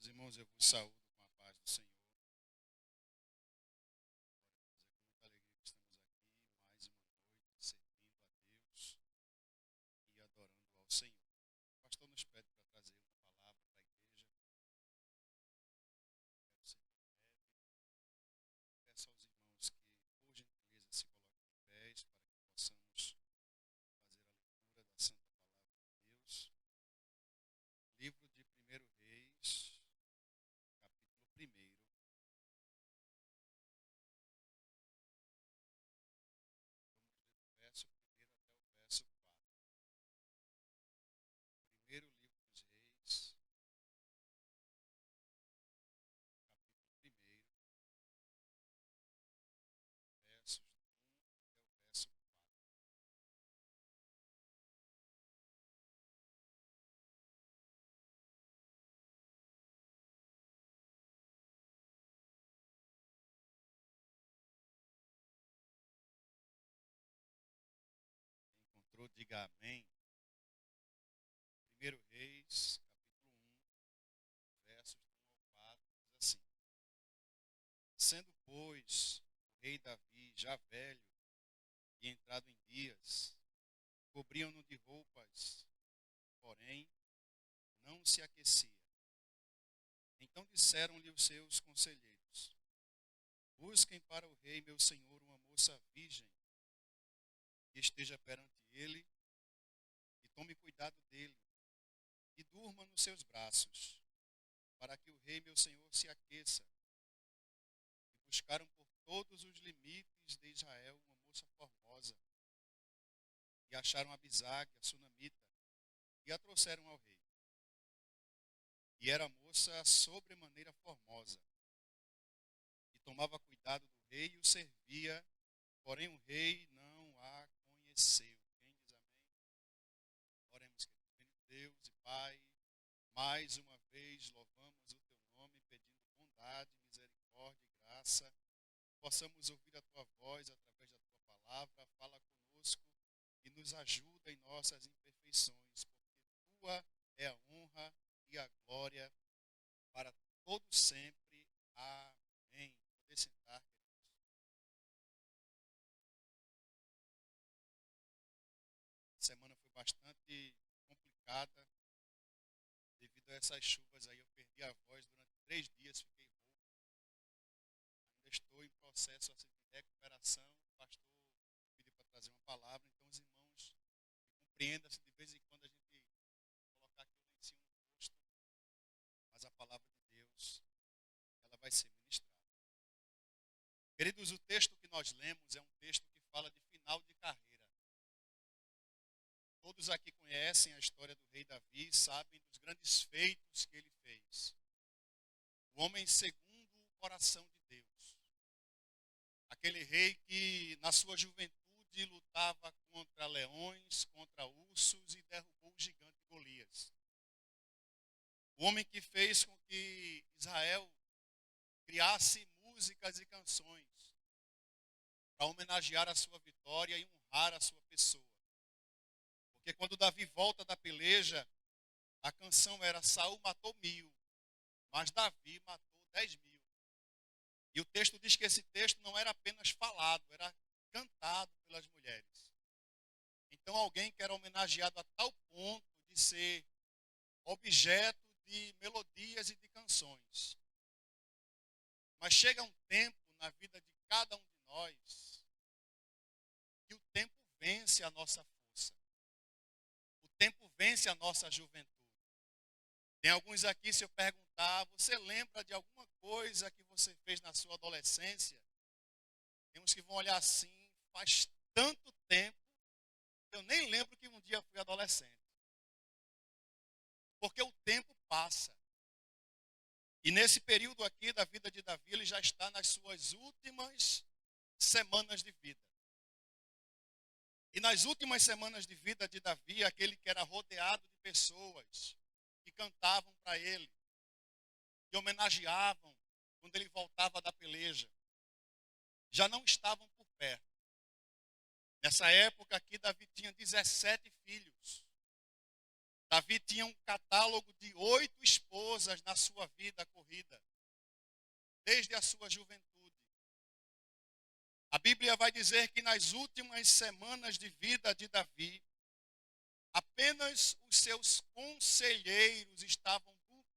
Meus irmãos, eu vos saúdo com a paz do Senhor. Glória a Deus, é com muita alegria que estamos aqui, mais uma noite, servindo a Deus e adorando ao Senhor. O pastor nos pede para trazer uma palavra para a igreja. Quero ser breve. Peço aos irmãos que, por gentileza, se coloquem de pés para que possamos fazer a leitura da Santa Palavra de Deus. Livro de 1 Reis, capítulo 1. Verso 1 até o verso 4. Primeiro livro dos Reis, capítulo 1, versos do 1 até o verso 4. Quem encontrou, diga amém. Primeiro Reis, capítulo 1, versos do 1 ao 4, diz assim: Sendo, pois, o rei Davi já velho e entrado em dias, cobriam-no de roupas, porém não se aquecia. Então disseram-lhe os seus conselheiros: Busquem para o rei meu senhor uma moça virgem, que esteja perante ele, e tome cuidado dele, e durma nos seus braços, para que o rei meu senhor se aqueça. E buscaram por todos os limites de Israel uma moça formosa, e acharam Abisague, a sunamita, e a trouxeram ao rei. E era moça sobremaneira formosa, e tomava cuidado do rei e o servia, porém o rei não a conheceu. Quem diz amém? Oremos, querido Deus e Pai, mais uma vez louvamos o teu nome, pedindo bondade, misericórdia e graça. Possamos ouvir a tua voz através da tua palavra. Fala conosco e nos ajuda em nossas imperfeições, porque tua é a honra e a glória para todo sempre. Amém. Poder sentar, queridos. A semana foi bastante complicada devido a essas chuvas aí. Eu perdi a voz durante 3 dias, fiquei rouco. Ainda estou em processo assim, de recuperação. O pastor pediu para trazer uma palavra, então os irmãos compreendam se de vez em quando a gente colocar aqui o lencinho no rosto, mas a palavra de Deus, ela vai ser ministrada. Queridos, o texto que nós lemos é um texto que fala de final de carreira. Todos aqui conhecem a história do rei Davi, sabem dos grandes feitos que ele fez. O homem segundo o coração de Deus. Aquele rei que na sua juventude lutava contra leões, contra ursos e derrubou o gigante Golias. O homem que fez com que Israel criasse músicas e canções para homenagear a sua vitória e honrar a sua pessoa. Porque quando Davi volta da peleja, a canção era Saul matou 1000, mas Davi matou 10.000. E o texto diz que esse texto não era apenas falado, era cantado pelas mulheres. Então alguém que era homenageado a tal ponto de ser objeto de melodias e de canções. Mas chega um tempo na vida de cada um de nós que o tempo vence a nossa força. O tempo vence a nossa juventude. Tem alguns aqui, se eu perguntar, você lembra de alguma coisa que você fez na sua adolescência? Tem uns que vão olhar assim, faz tanto tempo, que eu nem lembro que um dia fui adolescente. Porque o tempo passa. E nesse período aqui da vida de Davi, ele já está nas suas últimas semanas de vida. E nas últimas semanas de vida de Davi, aquele que era rodeado de pessoas que cantavam para ele, que homenageavam quando ele voltava da peleja, já não estavam por perto. Nessa época aqui, Davi tinha 17 filhos. Davi tinha um catálogo de 8 esposas na sua vida corrida, desde a sua juventude. A Bíblia vai dizer que nas últimas semanas de vida de Davi, apenas os seus conselheiros estavam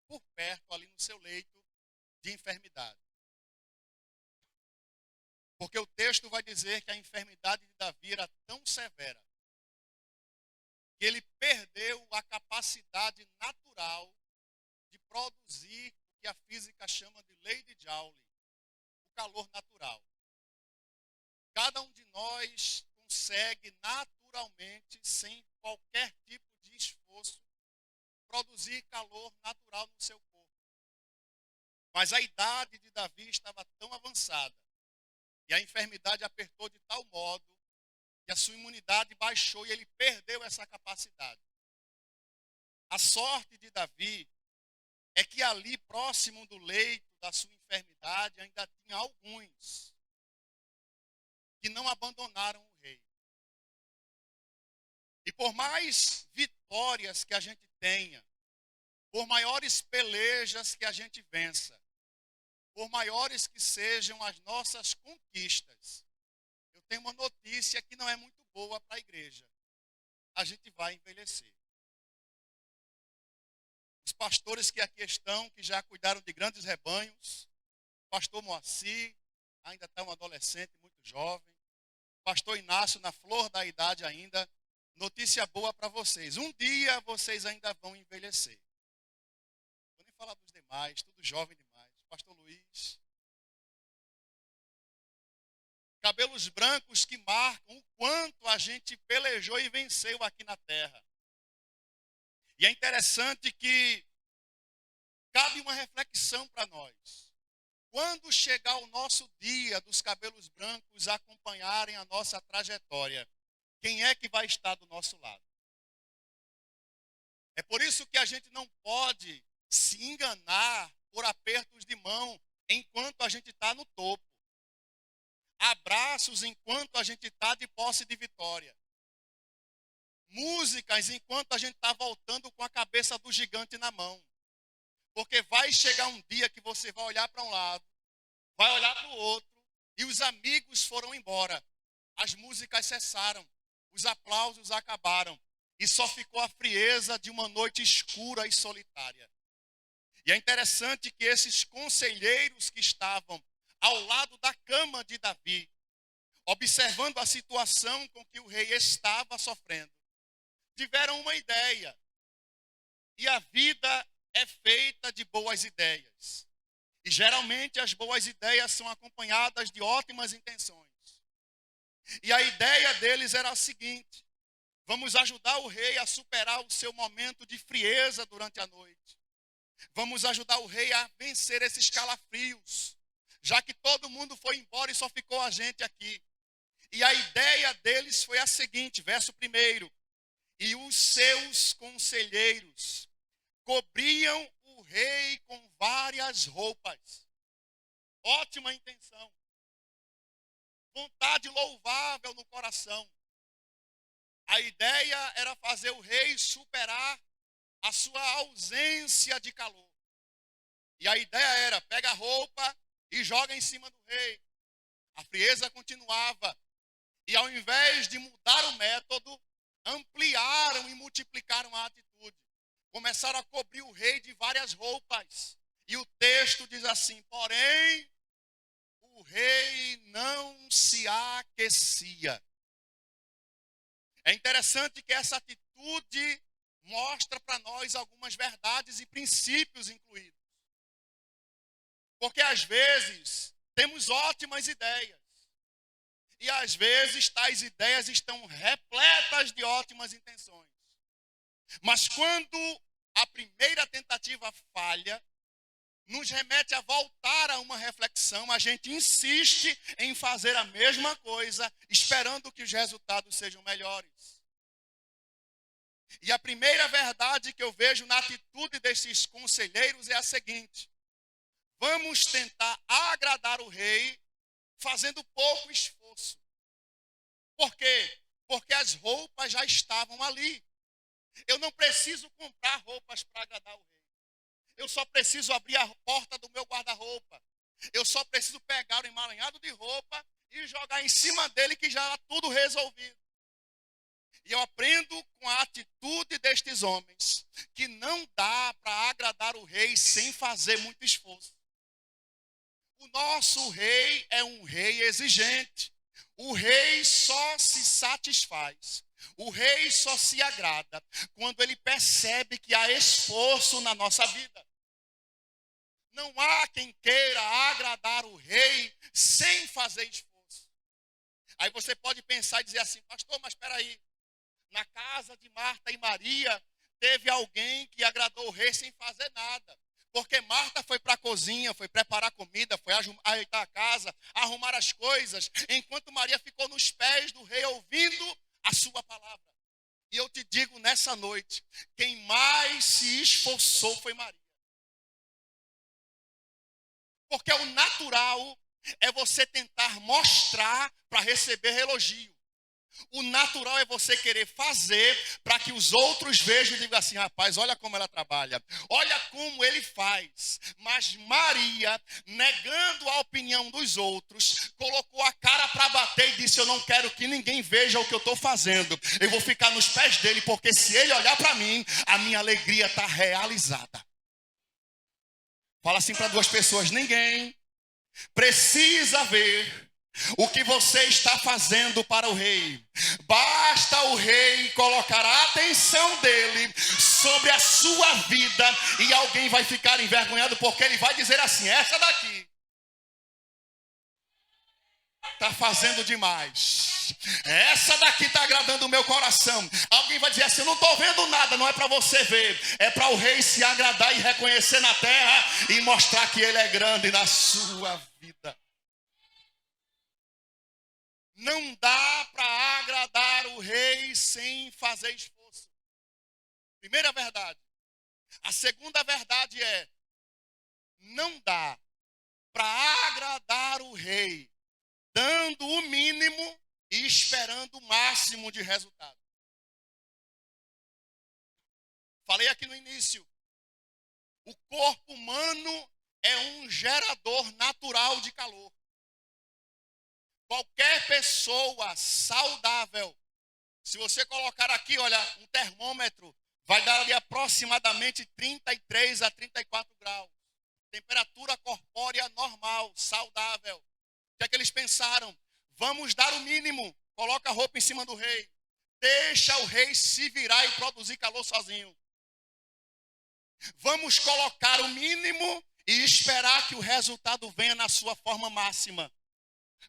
por perto, ali no seu leito de enfermidade. Porque o texto vai dizer que a enfermidade de Davi era tão severa que ele perdeu a capacidade natural de produzir o que a física chama de lei de Joule, o calor natural. Cada um de nós consegue naturalmente, sem qualquer tipo de esforço, produzir calor natural no seu corpo. Mas a idade de Davi estava tão avançada e a enfermidade apertou de tal modo que a sua imunidade baixou e ele perdeu essa capacidade. A sorte de Davi é que ali, próximo do leito da sua enfermidade, ainda tinha alguns que não abandonaram o rei. E por mais vitórias que a gente tenha, por maiores pelejas que a gente vença, por maiores que sejam as nossas conquistas, eu tenho uma notícia que não é muito boa para a igreja. A gente vai envelhecer. Os pastores que aqui estão, que já cuidaram de grandes rebanhos, pastor Moacir, ainda está um adolescente muito jovem, pastor Inácio na flor da idade ainda, notícia boa para vocês. Um dia vocês ainda vão envelhecer. Vou nem falar dos demais, tudo jovem demais. Pastor Luiz. Cabelos brancos que marcam o quanto a gente pelejou e venceu aqui na terra. E é interessante que cabe uma reflexão para nós. Quando chegar o nosso dia dos cabelos brancos acompanharem a nossa trajetória, quem é que vai estar do nosso lado? É por isso que a gente não pode se enganar por apertos de mão enquanto a gente está no topo. Abraços enquanto a gente está de posse de vitória. Músicas enquanto a gente está voltando com a cabeça do gigante na mão. Porque vai chegar um dia que você vai olhar para um lado, vai olhar para o outro, e os amigos foram embora. As músicas cessaram, os aplausos acabaram, e só ficou a frieza de uma noite escura e solitária. E é interessante que esses conselheiros que estavam ao lado da cama de Davi, observando a situação com que o rei estava sofrendo, tiveram uma ideia. E a vida é feita de boas ideias. E geralmente as boas ideias são acompanhadas de ótimas intenções. E a ideia deles era a seguinte: vamos ajudar o rei a superar o seu momento de frieza durante a noite. Vamos ajudar o rei a vencer esses calafrios, já que todo mundo foi embora e só ficou a gente aqui. E a ideia deles foi a seguinte, verso 1: e os seus conselheiros cobriam o rei com várias roupas. Ótima intenção. Vontade louvável no coração. A ideia era fazer o rei superar a sua ausência de calor. E a ideia era, pega a roupa e joga em cima do rei. A frieza continuava. E ao invés de mudar o método, ampliaram e multiplicaram a atitude. Começaram a cobrir o rei de várias roupas. E o texto diz assim: porém, o rei não se aquecia. É interessante que essa atitude mostra para nós algumas verdades e princípios incluídos. Porque às vezes temos ótimas ideias. E às vezes tais ideias estão repletas de ótimas intenções. Mas quando a primeira tentativa falha, nos remete a voltar a uma reflexão, a gente insiste em fazer a mesma coisa, esperando que os resultados sejam melhores. E a primeira verdade que eu vejo na atitude desses conselheiros é a seguinte: vamos tentar agradar o rei fazendo pouco esforço. Por quê? Porque as roupas já estavam ali. Eu não preciso comprar roupas para agradar o rei. Eu só preciso abrir a porta do meu guarda-roupa. Eu só preciso pegar o emaranhado de roupa e jogar em cima dele que já está tudo resolvido. E eu aprendo com a atitude destes homens que não dá para agradar o rei sem fazer muito esforço. O nosso rei é um rei exigente. O rei só se satisfaz. O rei só se agrada quando ele percebe que há esforço na nossa vida. Não há quem queira agradar o rei sem fazer esforço. Aí você pode pensar e dizer assim, pastor, mas espera aí. Na casa de Marta e Maria, teve alguém que agradou o rei sem fazer nada. Porque Marta foi para a cozinha, foi preparar comida, foi ajeitar a casa, arrumar as coisas, enquanto Maria ficou nos pés do rei ouvindo a sua palavra. E eu te digo nessa noite, quem mais se esforçou foi Maria. Porque o natural é você tentar mostrar para receber elogio. O natural é você querer fazer para que os outros vejam e digam assim, rapaz, olha como ela trabalha, olha como ele faz. Mas Maria, negando a opinião dos outros, colocou a cara para bater e disse, eu não quero que ninguém veja o que eu estou fazendo. Eu vou ficar nos pés dele, porque se ele olhar para mim, a minha alegria está realizada. Fala assim para duas pessoas, ninguém precisa ver o que você está fazendo para o rei. Basta o rei colocar a atenção dele sobre a sua vida e alguém vai ficar envergonhado porque ele vai dizer assim, essa daqui está fazendo demais. Essa daqui está agradando o meu coração. Alguém vai dizer assim, eu não estou vendo nada, não é para você ver. É para o rei se agradar e reconhecer na terra e mostrar que ele é grande na sua vida. Não dá para agradar o rei sem fazer esforço. Primeira verdade. A segunda verdade é, não dá para agradar o rei dando o mínimo e esperando o máximo de resultado. Falei aqui no início, o corpo humano é um gerador natural de calor. Qualquer pessoa saudável, se você colocar aqui, olha, um termômetro, vai dar ali aproximadamente 33 a 34 graus. Temperatura corpórea normal, saudável. O que é que eles pensaram? Vamos dar o mínimo. Coloca a roupa em cima do rei. Deixa o rei se virar e produzir calor sozinho. Vamos colocar o mínimo e esperar que o resultado venha na sua forma máxima.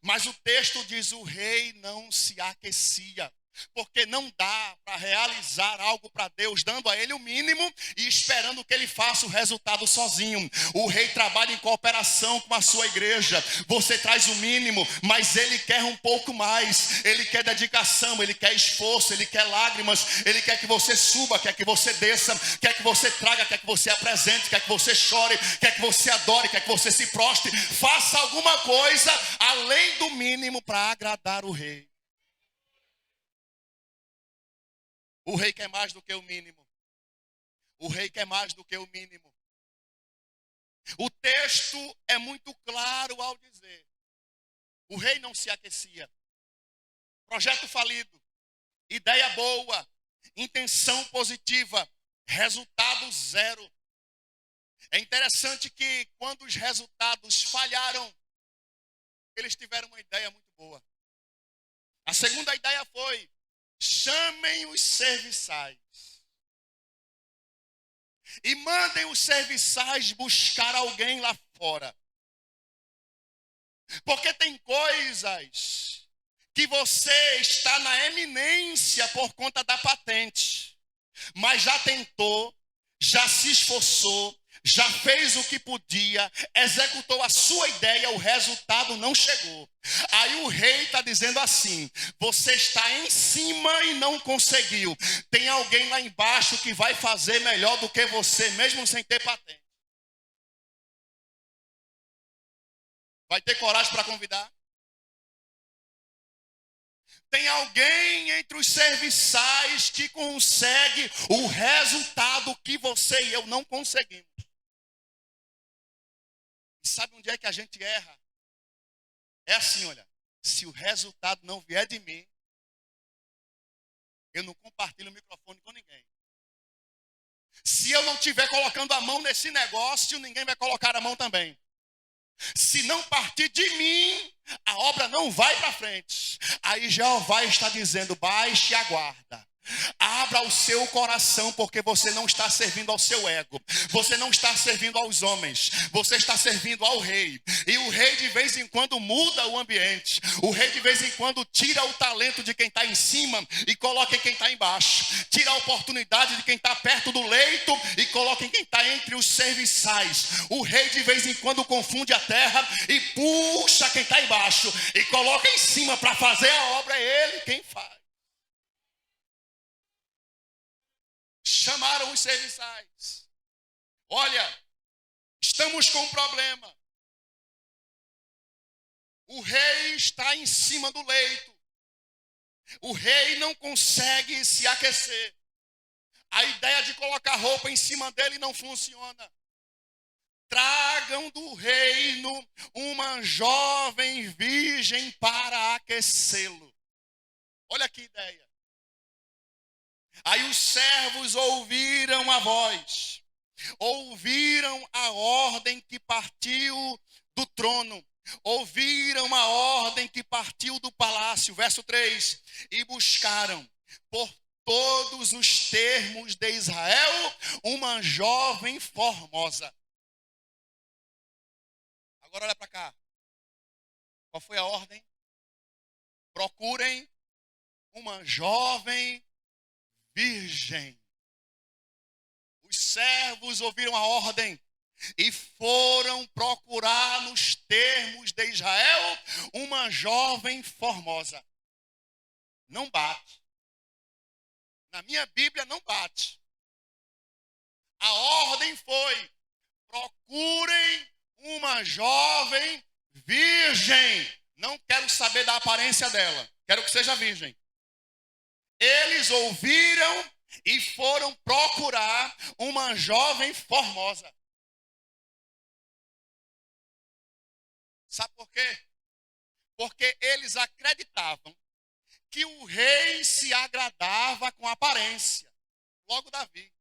Mas o texto diz, o rei não se aquecia. Porque não dá para realizar algo para Deus, dando a ele o mínimo e esperando que ele faça o resultado sozinho. O rei trabalha em cooperação com a sua igreja. Você traz o mínimo, mas ele quer um pouco mais. Ele quer dedicação, ele quer esforço, ele quer lágrimas. Ele quer que você suba, quer que você desça, quer que você traga, quer que você apresente, quer que você chore, quer que você adore, quer que você se prostre. Faça alguma coisa além do mínimo para agradar o rei. O rei quer mais do que o mínimo. O rei quer mais do que o mínimo. O texto é muito claro ao dizer, o rei não se aquecia. Projeto falido, ideia boa, intenção positiva, resultado zero. É interessante que quando os resultados falharam, eles tiveram uma ideia muito boa. A segunda ideia foi, chamem os serviçais e mandem os serviçais buscar alguém lá fora. Porque tem coisas que você está na eminência por conta da patente, mas já tentou, já se esforçou, já fez o que podia, executou a sua ideia, o resultado não chegou. Aí o rei está dizendo assim, você está em cima e não conseguiu. Tem alguém lá embaixo que vai fazer melhor do que você, mesmo sem ter patente. Vai ter coragem para convidar? Tem alguém entre os serviçais que consegue o resultado que você e eu não conseguimos. E sabe onde é que a gente erra? É assim, olha, se o resultado não vier de mim, eu não compartilho o microfone com ninguém. Se eu não estiver colocando a mão nesse negócio, ninguém vai colocar a mão também. Se não partir de mim, a obra não vai para frente. Aí Jeová está dizendo, baixe e aguarda. Abra o seu coração, porque você não está servindo ao seu ego. Você não está servindo aos homens. Você está servindo ao rei. E o rei de vez em quando muda o ambiente. O rei de vez em quando tira o talento de quem está em cima e coloca em quem está embaixo. Tira a oportunidade de quem está perto do leito e coloca em quem está entre os serviçais. O rei de vez em quando confunde a terra e puxa quem está embaixo e coloca em cima para fazer a obra. É ele quem faz. Chamaram os serviçais. Olha, estamos com um problema. O rei está em cima do leito. O rei não consegue se aquecer. A ideia de colocar roupa em cima dele não funciona. Tragam do reino uma jovem virgem para aquecê-lo. Olha que ideia. Aí os servos ouviram a voz, ouviram a ordem que partiu do trono, ouviram a ordem que partiu do palácio, verso 3, e buscaram por todos os termos de Israel uma jovem formosa. Agora olha para cá. Qual foi a ordem? Procurem uma jovem virgem. Os servos ouviram a ordem e foram procurar nos termos de Israel uma jovem formosa. Não bate. Na minha Bíblia não bate. A ordem foi: procurem uma jovem virgem. Não quero saber da aparência dela. Quero que seja virgem. Eles ouviram e foram procurar uma jovem formosa. Sabe por quê? Porque eles acreditavam que o rei se agradava com a aparência. Logo Davi.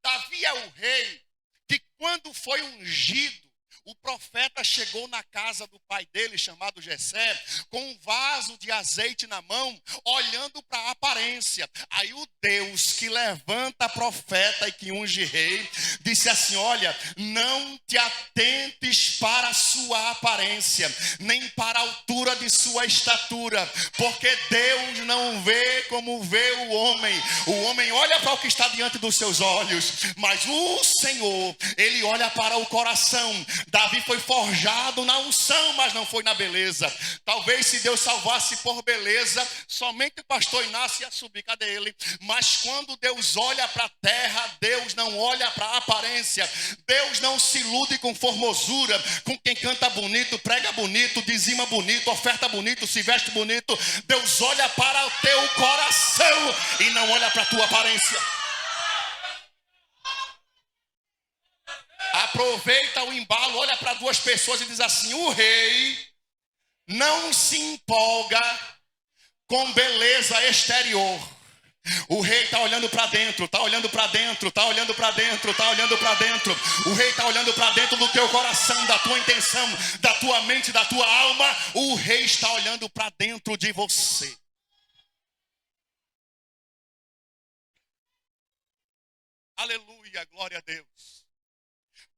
Davi é o rei que, quando foi ungido, o profeta chegou na casa do pai dele, chamado Jessé, com um vaso de azeite na mão, olhando para a aparência. Aí o Deus que levanta profeta e que unge rei, disse assim: olha, não te atentes para a sua aparência, nem para a altura de sua estatura, porque Deus não vê como vê o homem. O homem olha para o que está diante dos seus olhos, mas o Senhor, Ele olha para o coração. Davi foi forjado na unção, mas não foi na beleza. Talvez se Deus salvasse por beleza, somente o pastor Inácio ia subir, cadê ele? Mas quando Deus olha para a terra, Deus não olha para a aparência. Deus não se ilude com formosura, com quem canta bonito, prega bonito, dizima bonito, oferta bonito, se veste bonito. Deus olha para o teu coração e não olha para a tua aparência. Aproveita o embalo, olha para duas pessoas e diz assim: o rei não se empolga com beleza exterior. O rei está olhando para dentro, está olhando para dentro, está olhando para dentro, está olhando para dentro. O rei está olhando para dentro do teu coração, da tua intenção, da tua mente, da tua alma. O rei está olhando para dentro de você. Aleluia, glória a Deus.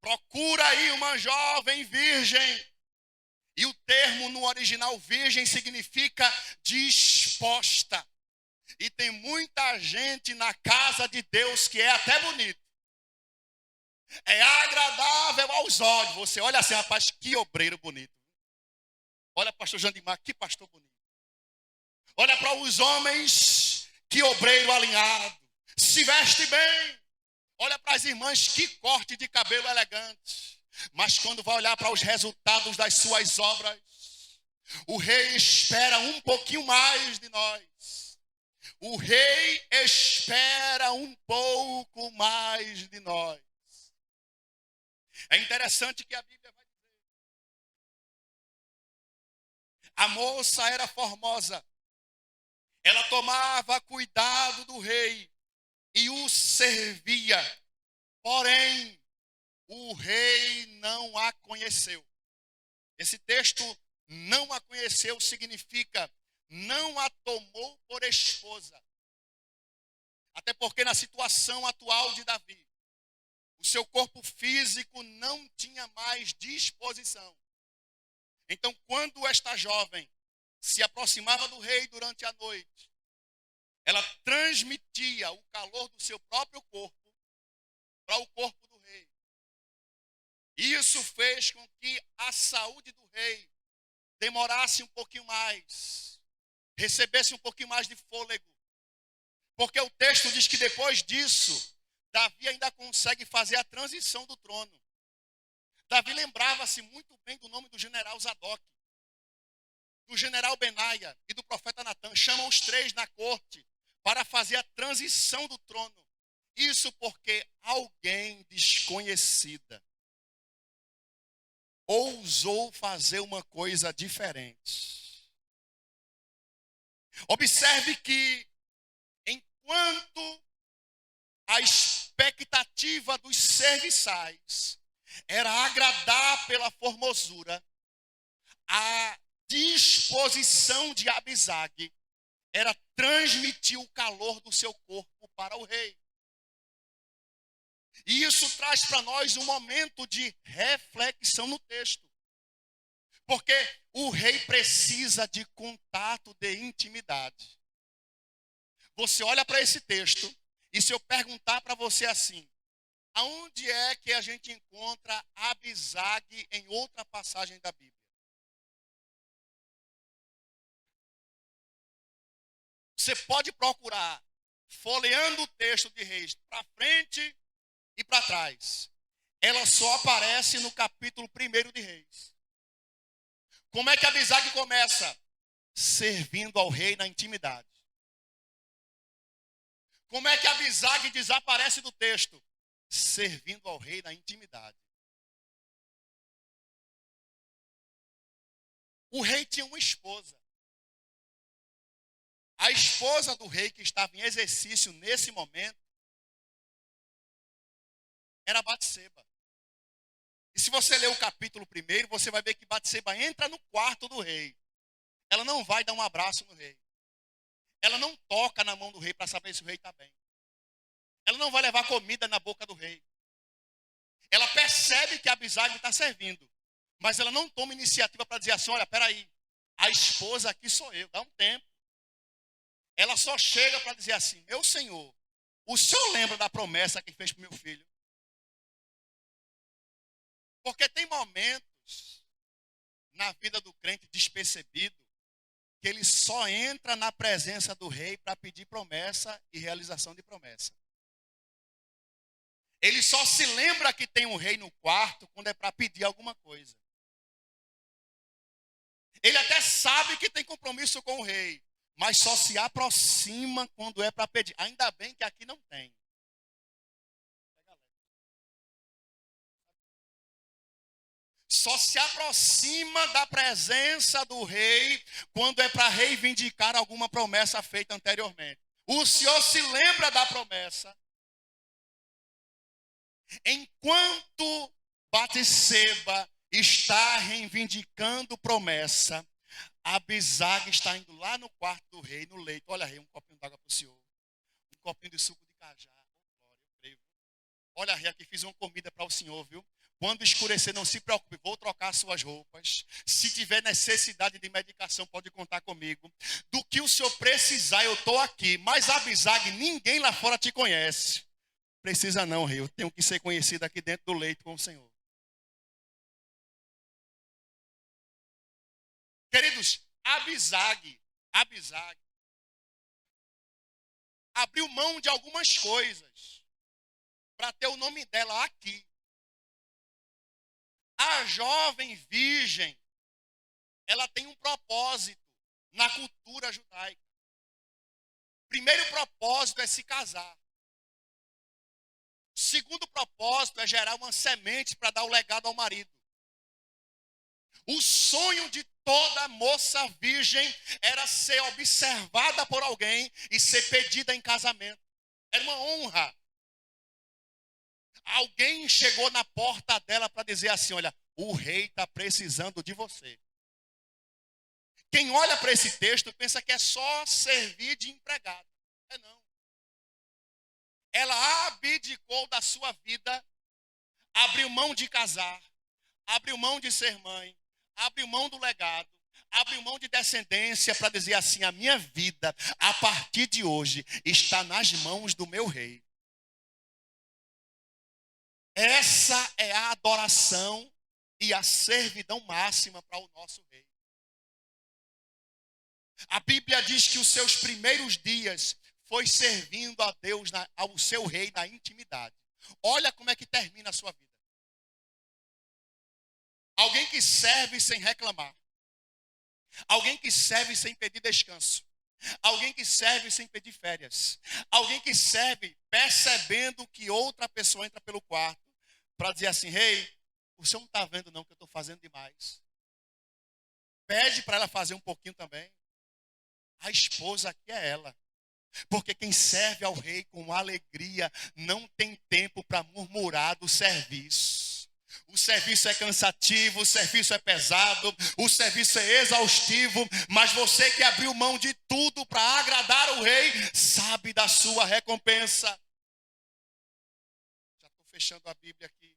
Procura aí uma jovem virgem. E o termo no original virgem significa disposta. E tem muita gente na casa de Deus que é até bonito. É agradável aos olhos. Você olha assim, rapaz, que obreiro bonito. Olha pastor Jandimar, que pastor bonito. Olha para os homens, que obreiro alinhado. Se veste bem. Olha para as irmãs, que corte de cabelo elegante. Mas quando vai olhar para os resultados das suas obras, O rei espera um pouquinho mais de nós. O rei espera um pouco mais de nós. É interessante que a Bíblia vai dizer. A moça era formosa. Ela tomava cuidado do rei e o servia. Porém, o rei não a conheceu. Esse texto, não a conheceu, significa não a tomou por esposa. Até porque na situação atual de Davi, o seu corpo físico não tinha mais disposição. Então, quando esta jovem se aproximava do rei durante a noite, ela transmitia o calor do seu próprio corpo para o corpo do rei. Isso fez com que a saúde do rei demorasse um pouquinho mais, recebesse um pouquinho mais de fôlego. Porque o texto diz que depois disso, Davi ainda consegue fazer a transição do trono. Davi lembrava-se muito bem do nome do general Zadok, do general Benaia e do profeta Natan. Chama os três na corte para fazer a transição do trono. Isso porque alguém desconhecida ousou fazer uma coisa diferente. Observe que enquanto a expectativa dos serviçais era agradar pela formosura, a disposição de Abisag era transmitir o calor do seu corpo para o rei. E isso traz para nós um momento de reflexão no texto. Porque o rei precisa de contato, de intimidade. Você olha para esse texto e se eu perguntar para você assim, aonde é que a gente encontra Abisag em outra passagem da Bíblia? Você pode procurar, folheando o texto de Reis, para frente e para trás. Ela só aparece no capítulo 1 de Reis. Como é que Abisag começa? Servindo ao rei na intimidade. Como é que Abisag desaparece do texto? Servindo ao rei na intimidade. O rei tinha uma esposa. A esposa do rei que estava em exercício nesse momento era Batseba. E se você ler o capítulo 1, você vai ver que Batseba entra no quarto do rei. Ela não vai dar um abraço no rei. Ela não toca na mão do rei para saber se o rei está bem. Ela não vai levar comida na boca do rei. Ela percebe que Abisag está servindo. Mas ela não toma iniciativa para dizer assim, olha, peraí, a esposa aqui sou eu, dá um tempo. Ela só chega para dizer assim, meu senhor, o senhor lembra da promessa que fez para o meu filho? Porque tem momentos na vida do crente despercebido que ele só entra na presença do rei para pedir promessa e realização de promessa. Ele só se lembra que tem um rei no quarto quando é para pedir alguma coisa. Ele até sabe que tem compromisso com o rei, mas só se aproxima quando é para pedir. Ainda bem que aqui não tem. Só se aproxima da presença do rei quando é para reivindicar alguma promessa feita anteriormente. O Senhor se lembra da promessa. Enquanto Batseba está reivindicando promessa, Abisag está indo lá no quarto do rei, no leito. Olha, rei, um copinho d'água para o senhor. Um copinho de suco de cajá. Olha, rei, aqui fiz uma comida para o senhor, viu? Quando escurecer, não se preocupe, vou trocar suas roupas. Se tiver necessidade de medicação, pode contar comigo. Do que o senhor precisar, eu estou aqui. Mas Abisag, ninguém lá fora te conhece. Precisa não, rei. Eu tenho que ser conhecido aqui dentro do leito com o senhor. Queridos, Abisag abriu mão de algumas coisas para ter o nome dela aqui. A jovem virgem ela tem um propósito na cultura judaica. O primeiro propósito é se casar. O segundo propósito é gerar uma semente para dar o legado ao marido. O sonho de toda moça virgem era ser observada por alguém e ser pedida em casamento. Era uma honra. Alguém chegou na porta dela para dizer assim: olha, o rei está precisando de você. Quem olha para esse texto pensa que é só servir de empregado. É não. Ela abdicou da sua vida, abriu mão de casar, abriu mão de ser mãe, abriu mão do legado, abriu mão de descendência para dizer assim: a minha vida, a partir de hoje, está nas mãos do meu rei. Essa é a adoração e a servidão máxima para o nosso rei. A Bíblia diz que os seus primeiros dias foi servindo a Deus, ao seu rei na intimidade. Olha como é que termina a sua vida. Alguém que serve sem reclamar. Alguém que serve sem pedir descanso. Alguém que serve sem pedir férias. Alguém que serve percebendo que outra pessoa entra pelo quarto para dizer assim: rei, o senhor não está vendo não que eu estou fazendo demais. Pede para ela fazer um pouquinho também. A esposa aqui é ela. Porque quem serve ao rei com alegria não tem tempo para murmurar do serviço. O serviço é cansativo, o serviço é pesado, o serviço é exaustivo, mas você que abriu mão de tudo para agradar o rei, sabe da sua recompensa. Já estou fechando a Bíblia aqui.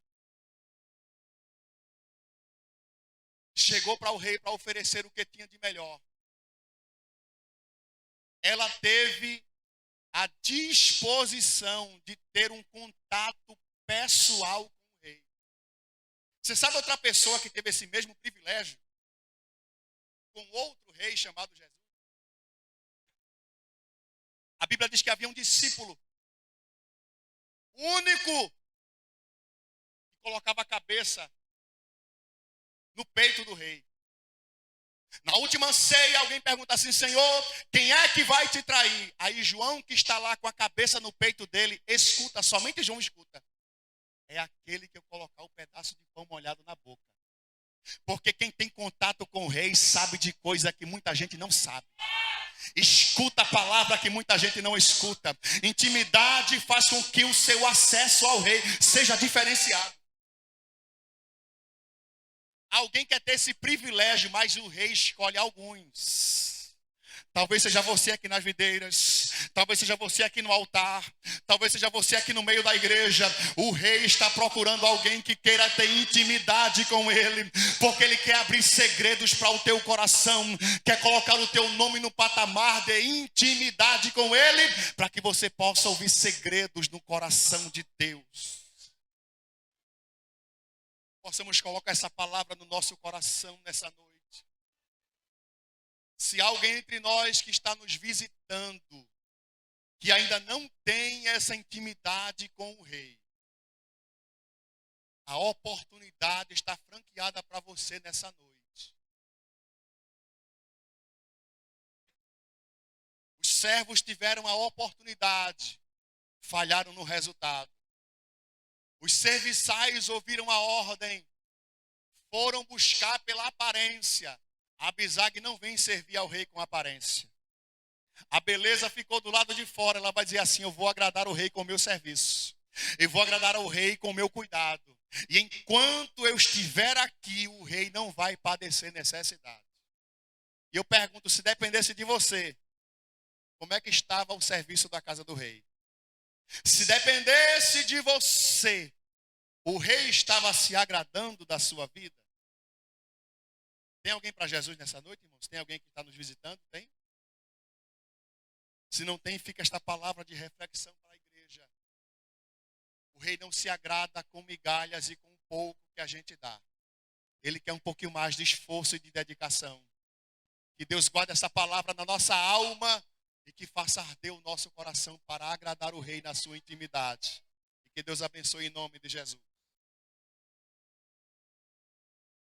Chegou para o rei para oferecer o que tinha de melhor. Ela teve a disposição de ter um contato pessoal com o rei. Você sabe outra pessoa que teve esse mesmo privilégio? Com outro rei chamado Jesus. A Bíblia diz que havia um discípulo único que colocava a cabeça no peito do rei. Na última ceia, alguém pergunta assim: Senhor, quem é que vai te trair? Aí João, que está lá com a cabeça no peito dele, escuta, somente João escuta. É aquele que eu colocar o pedaço de pão molhado na boca. Porque quem tem contato com o rei sabe de coisa que muita gente não sabe. Escuta a palavra que muita gente não escuta. Intimidade faz com que o seu acesso ao rei seja diferenciado. Alguém quer ter esse privilégio, mas o rei escolhe alguns. Talvez seja você aqui nas videiras, talvez seja você aqui no altar, talvez seja você aqui no meio da igreja. O rei está procurando alguém que queira ter intimidade com ele, porque ele quer abrir segredos para o teu coração, quer colocar o teu nome no patamar de intimidade com ele, para que você possa ouvir segredos no coração de Deus. Possamos colocar essa palavra no nosso coração nessa noite. Se alguém entre nós que está nos visitando, que ainda não tem essa intimidade com o rei, a oportunidade está franqueada para você nessa noite. Os servos tiveram a oportunidade, falharam no resultado. Os serviçais ouviram a ordem, foram buscar pela aparência. A Abisag não vem servir ao rei com aparência. A beleza ficou do lado de fora. Ela vai dizer assim: eu vou agradar o rei com o meu serviço. Eu vou agradar ao rei com o meu cuidado. E enquanto eu estiver aqui, o rei não vai padecer necessidade. E eu pergunto, se dependesse de você, como é que estava o serviço da casa do rei? Se dependesse de você, o rei estava se agradando da sua vida? Tem alguém para Jesus nessa noite, irmãos? Tem alguém que está nos visitando? Tem? Se não tem, fica esta palavra de reflexão para a igreja. O rei não se agrada com migalhas e com o pouco que a gente dá. Ele quer um pouquinho mais de esforço e de dedicação. Que Deus guarde essa palavra na nossa alma e que faça arder o nosso coração para agradar o rei na sua intimidade. E que Deus abençoe em nome de Jesus.